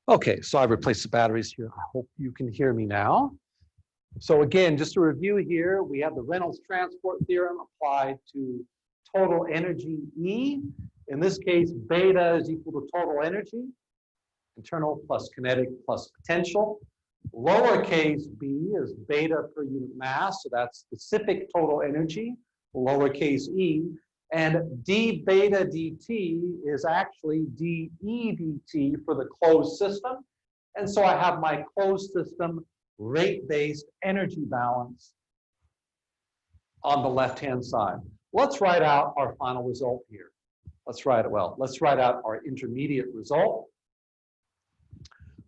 Okay, so I've replaced the batteries here. I hope you can hear me now. So again, just to review here, we have the Reynolds transport theorem applied to total energy E. In this case, beta is equal to total energy, internal plus kinetic plus potential. Lowercase b is beta per unit mass, so that's specific total energy, lowercase e. And d beta dt is actually dE dt for the closed system. And so I have my closed system rate-based energy balance on the left-hand side. Let's write out our final result here. Let's write out our intermediate result.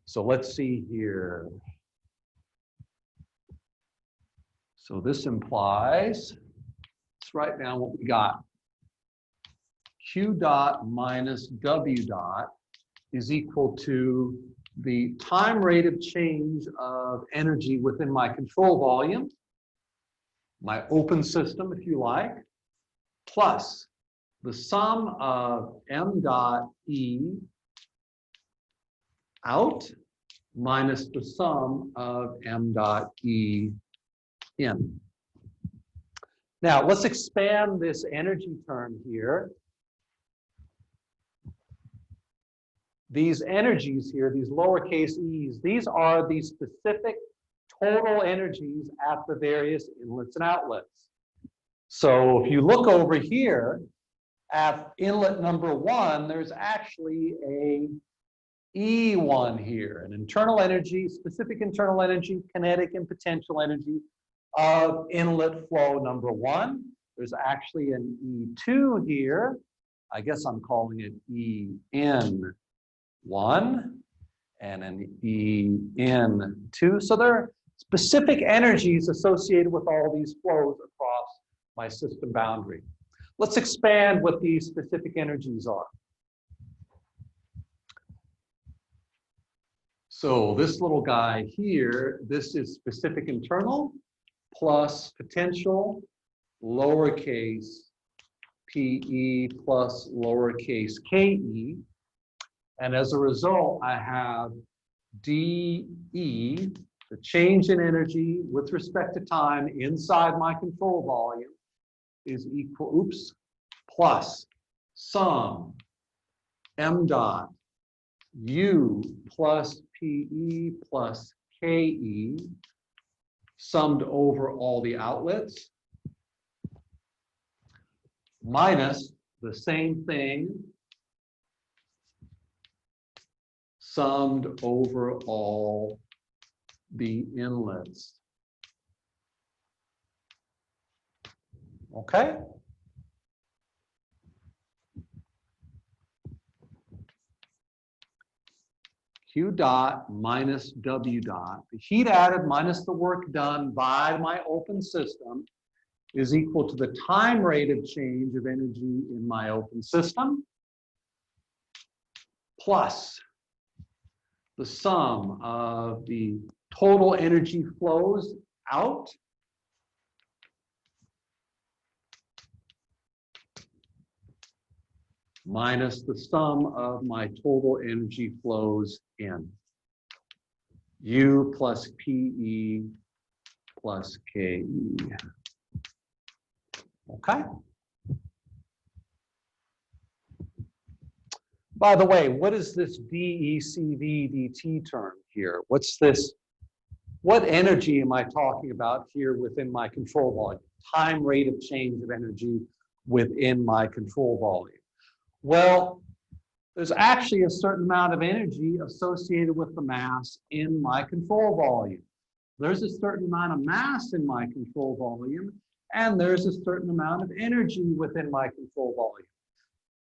So let's see here. So this implies, let's write down what we got. Q dot minus W dot is equal to the time rate of change of energy within my control volume, my open system, if you like, plus the sum of M dot E out minus the sum of M dot E in. Now, let's expand this energy term here. These energies here, these lowercase e's, these are the specific total energies at the various inlets and outlets. So if you look over here at inlet number 1, there's actually a E1 here, an internal energy, specific internal energy, kinetic and potential energy of inlet flow number 1. There's actually an E2 here. I guess I'm calling it EN1 and an EN2. So there are specific energies associated with all these flows across my system boundary. Let's expand what these specific energies are. So this little guy here, this is specific internal plus potential lowercase pe plus lowercase ke. And as a result, I have dE, the change in energy with respect to time inside my control volume is equal, plus sum M dot U plus PE plus KE summed over all the outlets minus the same thing summed over all the inlets. Okay? Q dot minus W dot, the heat added minus the work done by my open system is equal to the time rate of change of energy in my open system plus the sum of the total energy flows out minus the sum of my total energy flows in. U plus PE plus KE. Okay? By the way, what is this dECV dt term here? What's this? What energy am I talking about here within my control volume? Time rate of change of energy within my control volume. Well, there's actually a certain amount of energy associated with the mass in my control volume. There's a certain amount of mass in my control volume, and there's a certain amount of energy within my control volume.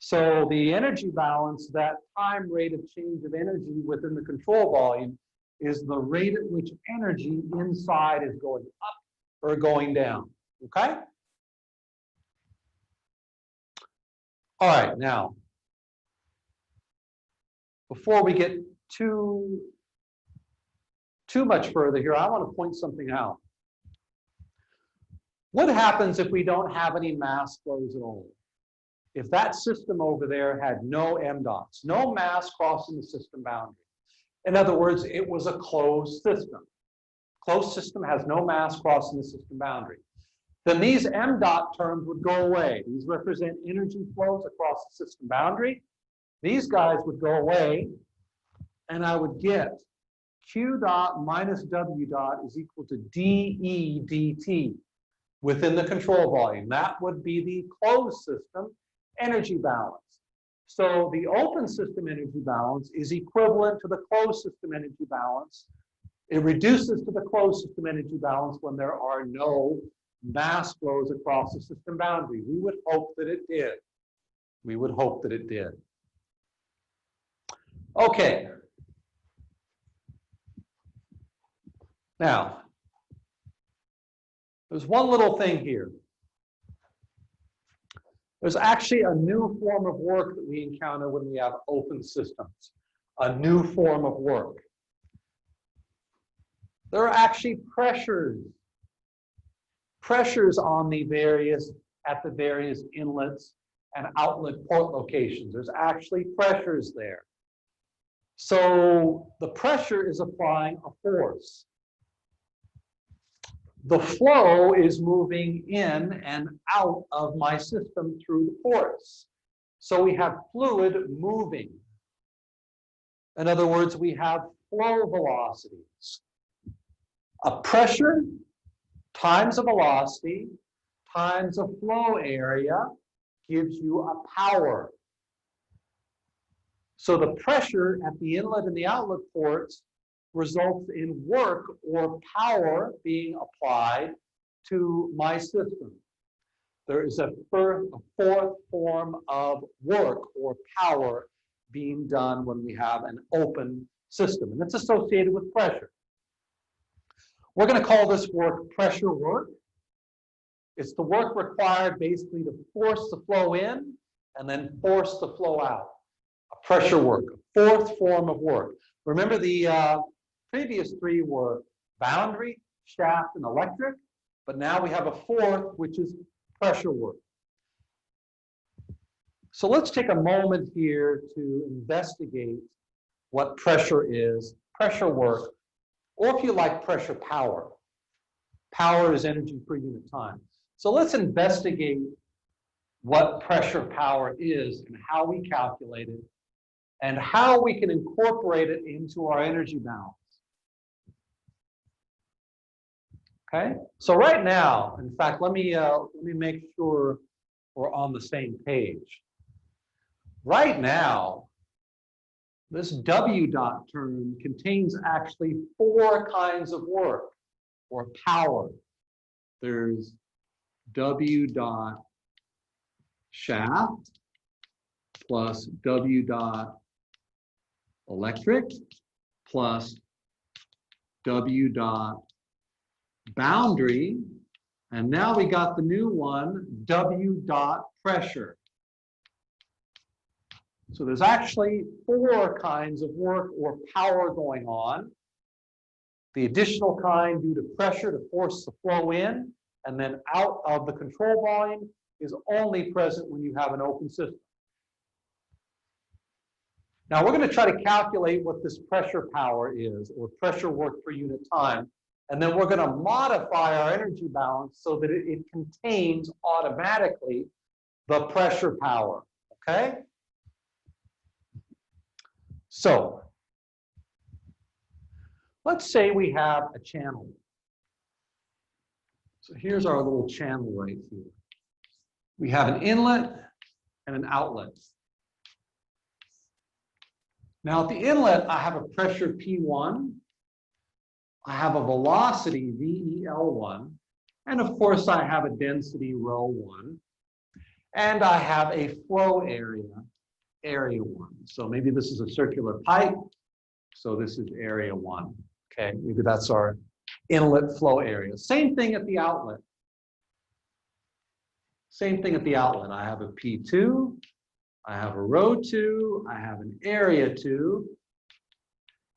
So the energy balance, that time rate of change of energy within the control volume, is the rate at which energy inside is going up or going down. Okay? All right, now, before we get too much further here, I want to point something out. What happens if we don't have any mass flows at all? If that system over there had no M dots, no mass crossing the system boundary, In other words, it was a closed system. Closed system has no mass crossing the system boundary. Then these m dot terms would go away. These represent energy flows across the system boundary. These guys would go away, and I would get q dot minus w dot is equal to dE dt within the control volume. That would be the closed system energy balance. So the open system energy balance is equivalent to the closed system energy balance. It reduces to the closed system energy balance when there are no mass flows across the system boundary. We would hope that it did. We would hope that it did. Okay. Now, there's one little thing here. There's actually a new form of work that we encounter when we have open systems. A new form of work. There are actually pressures on the various inlets and outlet port locations. There's actually pressures there. So the pressure is applying a force. The flow is moving in and out of my system through the ports. So we have fluid moving. In other words, we have flow velocities. A pressure times a velocity times a flow area gives you a power. So the pressure at the inlet and the outlet ports results in work or power being applied to my system. There is a fourth form of work or power being done when we have an open system, and it's associated with pressure. We're going to call this work pressure work. It's the work required basically to force the flow in and then force the flow out. A pressure work, a fourth form of work. Remember the previous three were boundary, shaft, and electric, but now we have a fourth, which is pressure work. So let's take a moment here to investigate what pressure is, pressure work, or if you like, pressure power. Power is energy per unit time. So let's investigate what pressure power is and how we calculate it and how we can incorporate it into our energy balance. Okay, so right now, in fact, let me make sure we're on the same page. Right now, this W dot term contains actually four kinds of work or power. There's W dot shaft plus W dot electric plus W dot boundary, and now we got the new one, W dot pressure. So there's actually four kinds of work or power going on. The additional kind due to pressure to force the flow in and then out of the control volume is only present when you have an open system. Now we're going to try to calculate what this pressure power is, or pressure work per unit time, and then we're going to modify our energy balance so that it contains automatically the pressure power, okay? So, let's say we have a channel. So here's our little channel right here. We have an inlet and an outlet. Now at the inlet, I have a pressure P1, I have a velocity VEL1, and of course I have a density ρ1, and I have a flow area, area 1. So maybe this is a circular pipe, so this is area 1. Okay, maybe that's our inlet flow area. Same thing at the outlet. Same thing at the outlet. I have a P2, I have a ρ2, I have an area 2,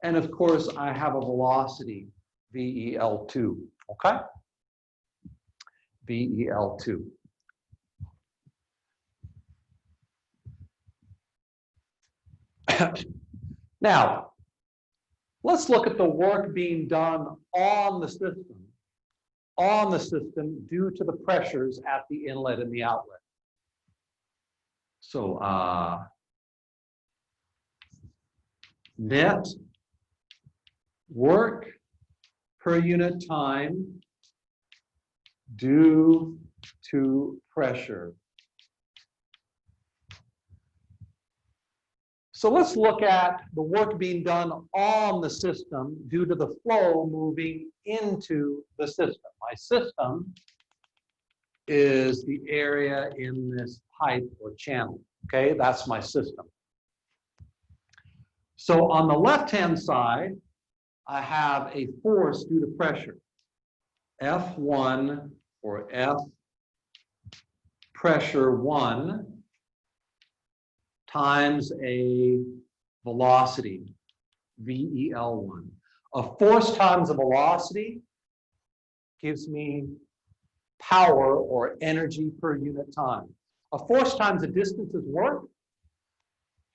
and of course I have a velocity VEL2, okay? VEL2. Now, Let's look at the work being done on the system due to the pressures at the inlet and the outlet. So net work per unit time due to pressure. So let's look at the work being done on the system due to the flow moving into the system. My system is the area in this pipe or channel, okay? That's my system. So on the left-hand side, I have a force due to pressure. F1 or F pressure 1 times a velocity, VEL1. A force times a velocity gives me power or energy per unit time. A force times a distance is work.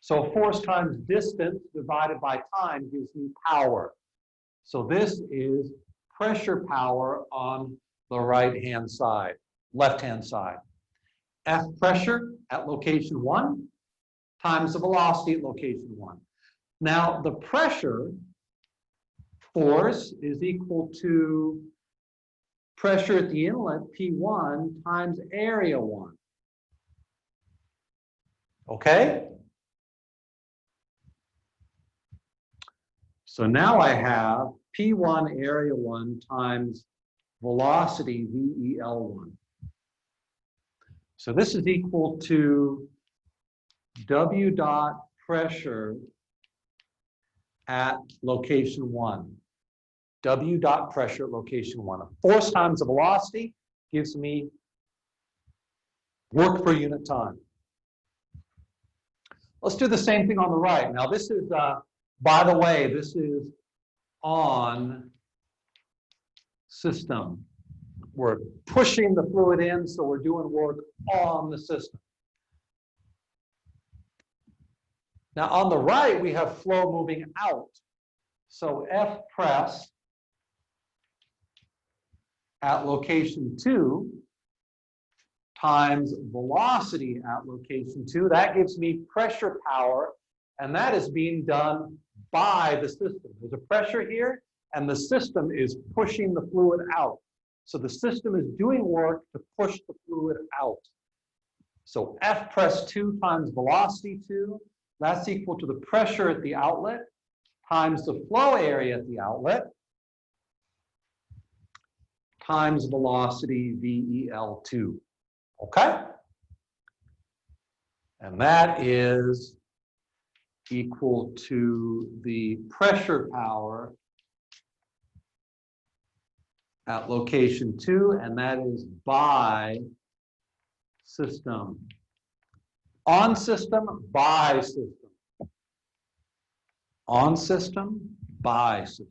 So a force times distance divided by time gives me power. So this is pressure power on the right-hand side, left-hand side. F pressure at location 1 times the velocity at location 1. Now, the pressure force is equal to pressure at the inlet, P1, times area 1. Okay? So now I have P1 area 1 times velocity VEL1. So this is equal to W dot pressure at location 1. W dot pressure at location 1. A force times the velocity gives me work per unit time. Let's do the same thing on the right. Now this is, by the way, this is on system. We're pushing the fluid in, so we're doing work on the system. Now on the right, we have flow moving out. So F press at location 2 times velocity at location 2. That gives me pressure power, and that is being done by the system. There's a pressure here, and the system is pushing the fluid out. So the system is doing work to push the fluid out. So F press 2 times velocity 2, that's equal to the pressure at the outlet times the flow area at the outlet times velocity VEL2. Okay? And that is equal to the pressure power at location 2, and that is by system. On system, by system. On system, by system.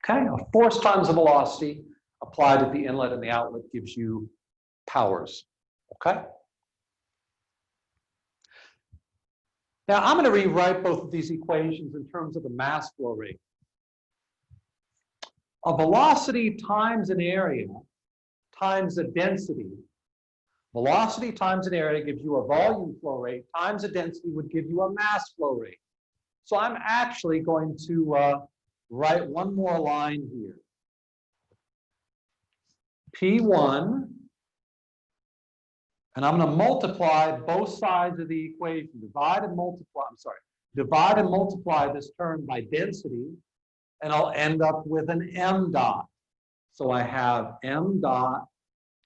Okay, a force times the velocity applied at the inlet and the outlet gives you powers. Okay? Now I'm going to rewrite both of these equations in terms of the mass flow rate. A velocity times an area times a density. Velocity times an area gives you a volume flow rate times a density would give you a mass flow rate. So I'm actually going to write one more line here. P1, and I'm going to multiply both sides of the equation. Divide and multiply this term by density, and I'll end up with an m dot. So I have m dot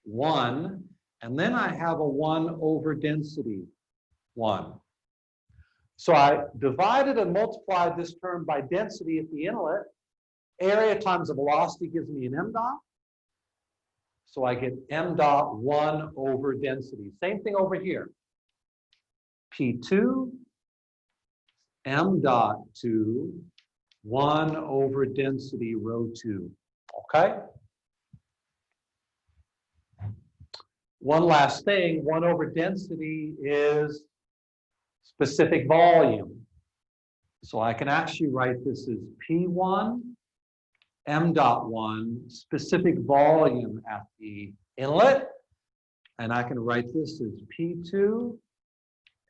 1, and then I have a 1 over density 1. So I divided and multiplied this term by density at the inlet. Area times the velocity gives me an m dot. So I get m dot 1 over density. Same thing over here. P2, m dot 2, 1 over density rho 2. Okay? One last thing, 1 over density is specific volume. So I can actually write this as P1 m dot 1 specific volume at the inlet, and I can write this as P2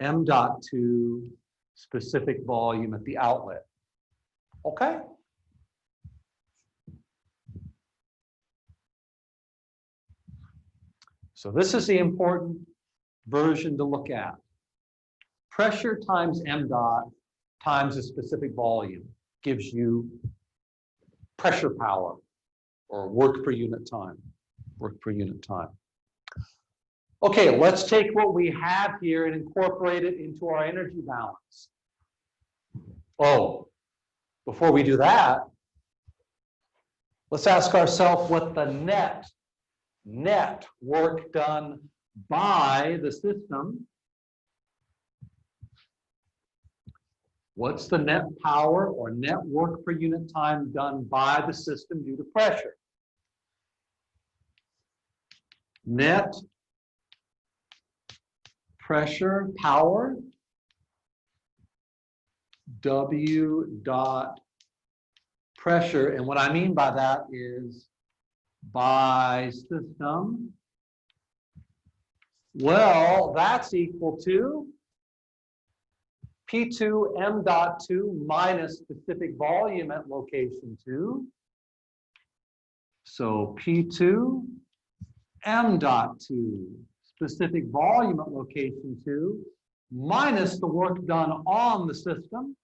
m dot 2 specific volume at the outlet. Okay? So this is the important version to look at. Pressure times m dot times a specific volume gives you pressure power, or work per unit time. Work per unit time. Okay, let's take what we have here and incorporate it into our energy balance. Oh, before we do that, let's ask ourselves what the net work done by the system. What's the net power or net work per unit time done by the system due to pressure? Net pressure power, W dot pressure. And what I mean by that is by system. Well, that's equal to P2 m dot 2 minus specific volume at location 2. So P2 m dot 2 specific volume at location 2 minus the work done on the system,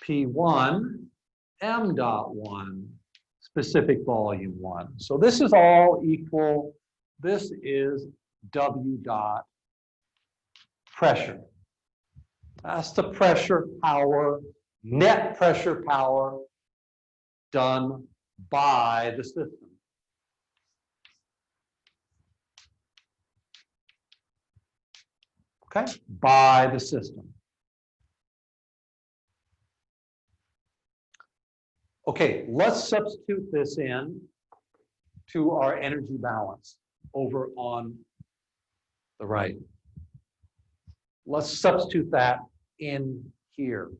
P1 m dot 1 specific volume 1. So this is all equal. This is W dot pressure. That's the pressure power, net pressure power done by the system. Okay, by the system. Okay, let's substitute this in to our energy balance over on the right. Let's substitute that in here.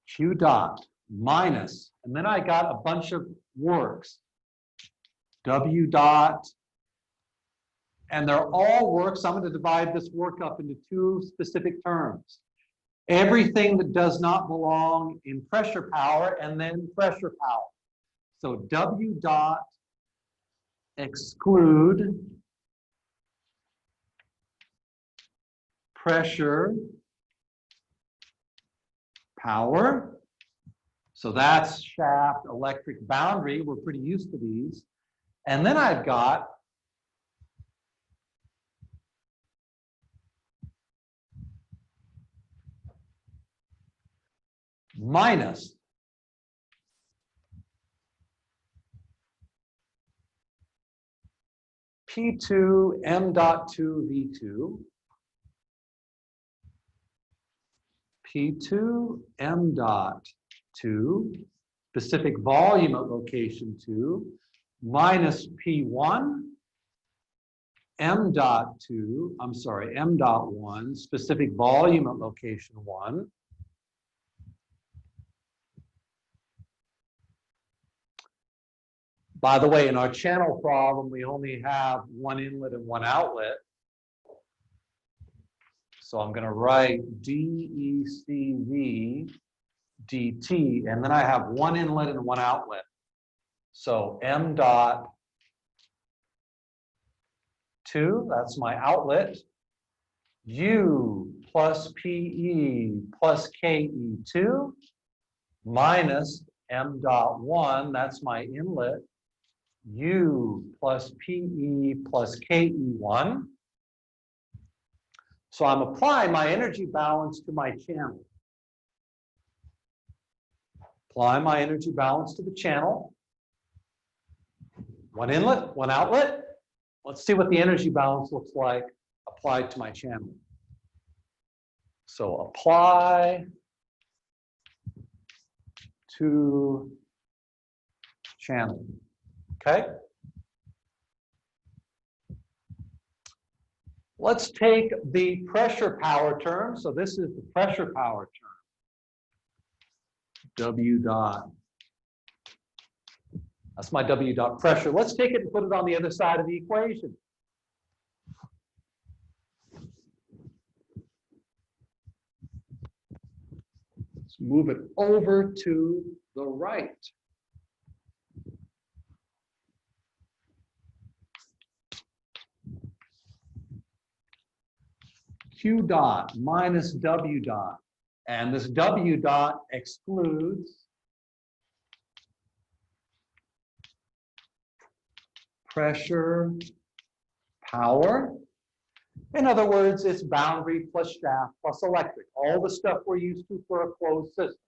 Q dot minus, and then I got a bunch of works. W dot, and they're all works. I'm going to divide this work up into two specific terms. Everything that does not belong in pressure power, and then pressure power. So W dot exclude pressure power. So that's shaft electric boundary. We're pretty used to these. And then I've got minus P2 m dot 2 V2, P2 m dot 2 specific volume at location 2 minus P1 m dot 2, I'm sorry, m dot 1 specific volume at location 1. By the way, in our channel problem, we only have one inlet and one outlet. So I'm going to write DECV dt, and then I have one inlet and one outlet. So m dot 2, that's my outlet, U plus PE plus KE2 minus m dot 1, that's my inlet, U plus PE plus KE1. So I'm applying my energy balance to my channel. Apply my energy balance to the channel. One inlet, one outlet. Let's see what the energy balance looks like applied to my channel. So apply to channel. Okay? Let's take the pressure power term. So this is the pressure power term. W dot. That's my W dot pressure. Let's take it and put it on the other side of the equation. Let's move it over to the right. Q dot minus W dot. And this W dot excludes pressure power. In other words, it's boundary plus shaft plus electric, all the stuff we're used to for a closed system.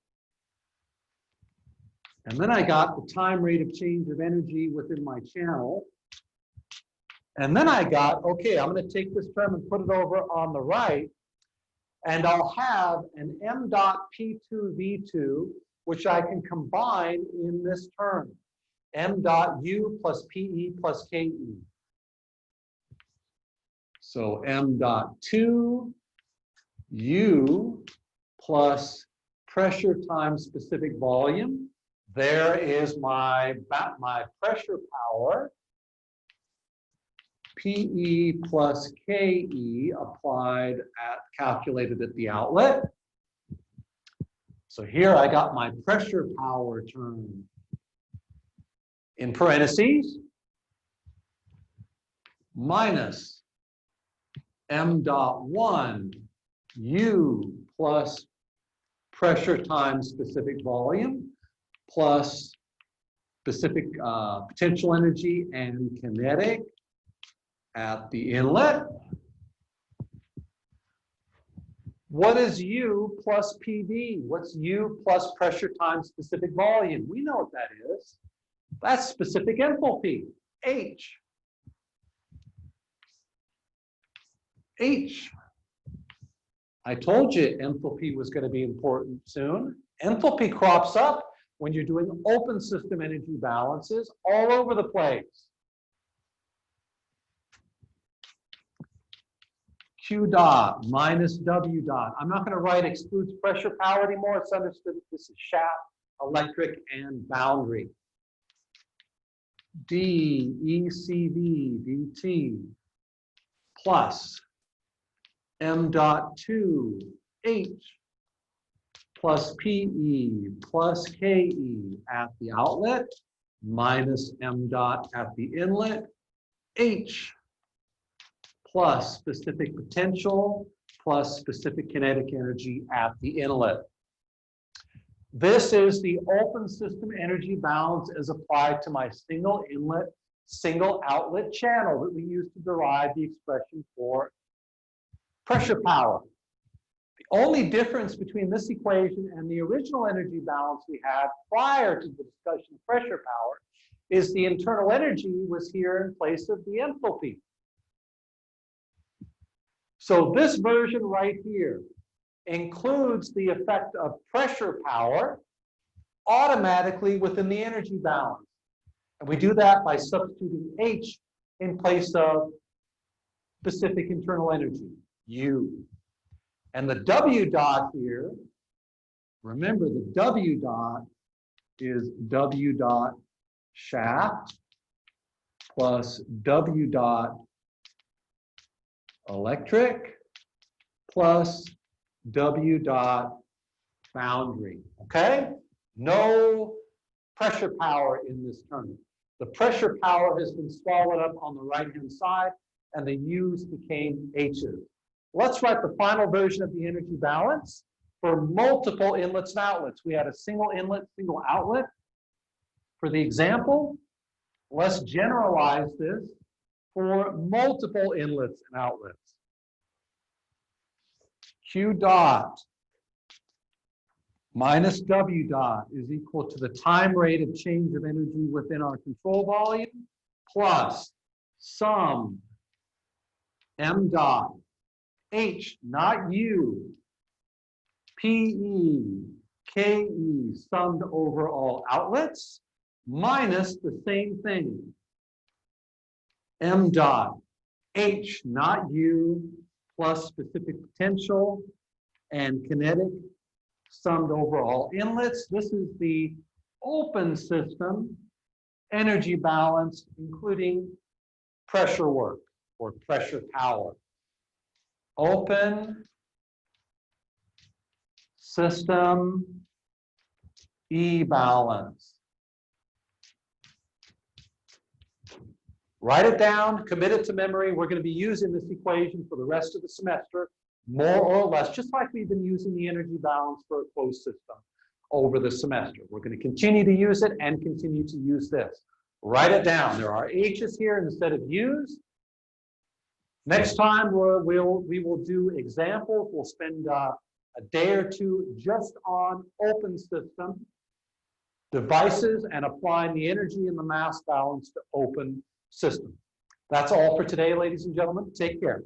And then I got the time rate of change of energy within my channel. And then I got, okay, I'm going to take this term and put it over on the right, and I'll have an m dot P2 V2, which I can combine in this term, m dot U plus PE plus KE. So m dot 2 U plus pressure times specific volume. There is my pressure power, PE plus KE applied calculated at the outlet. So here I got my pressure power term in parentheses minus m dot 1 U plus pressure times specific volume plus specific potential energy and kinetic at the inlet. What is U plus PV? What's U plus pressure times specific volume? We know what that is. That's specific enthalpy, H. H. I told you enthalpy was going to be important soon. Enthalpy crops up when you're doing open system energy balances all over the place. Q dot minus W dot. I'm not going to write excludes pressure power anymore. It's understood this is shaft, electric, and boundary. D ECV dt plus m dot 2 H plus PE plus KE at the outlet minus m dot at the inlet, H plus specific potential plus specific kinetic energy at the inlet. This is the open system energy balance as applied to my single inlet, single outlet channel that we use to derive the expression for pressure power. The only difference between this equation and the original energy balance we had prior to the discussion of pressure power is the internal energy was here in place of the enthalpy. So this version right here includes the effect of pressure power automatically within the energy balance. And we do that by substituting H in place of specific internal energy, U. And the W dot here, remember the W dot is W dot shaft plus W dot electric plus W dot boundary, okay? No pressure power in this term. The pressure power has been swallowed up on the right-hand side and the U's became H's. Let's write the final version of the energy balance for multiple inlets and outlets. We had a single inlet, single outlet. For the example, let's generalize this for multiple inlets and outlets. Q dot minus W dot is equal to the time rate of change of energy within our control volume plus sum m dot H, not U, PE, KE summed over all outlets minus the same thing. M dot H, not U, plus specific potential and kinetic summed over all inlets. This is the open system energy balance, including pressure work or pressure power. Open system E balance. Write it down, commit it to memory. We're going to be using this equation for the rest of the semester, more or less, just like we've been using the energy balance for a closed system over the semester. We're going to continue to use it and continue to use this. Write it down. There are H's here instead of U's. Next time we will do examples. We'll spend a day or two just on open system devices and applying the energy and the mass balance to open system. That's all for today, ladies and gentlemen. Take care.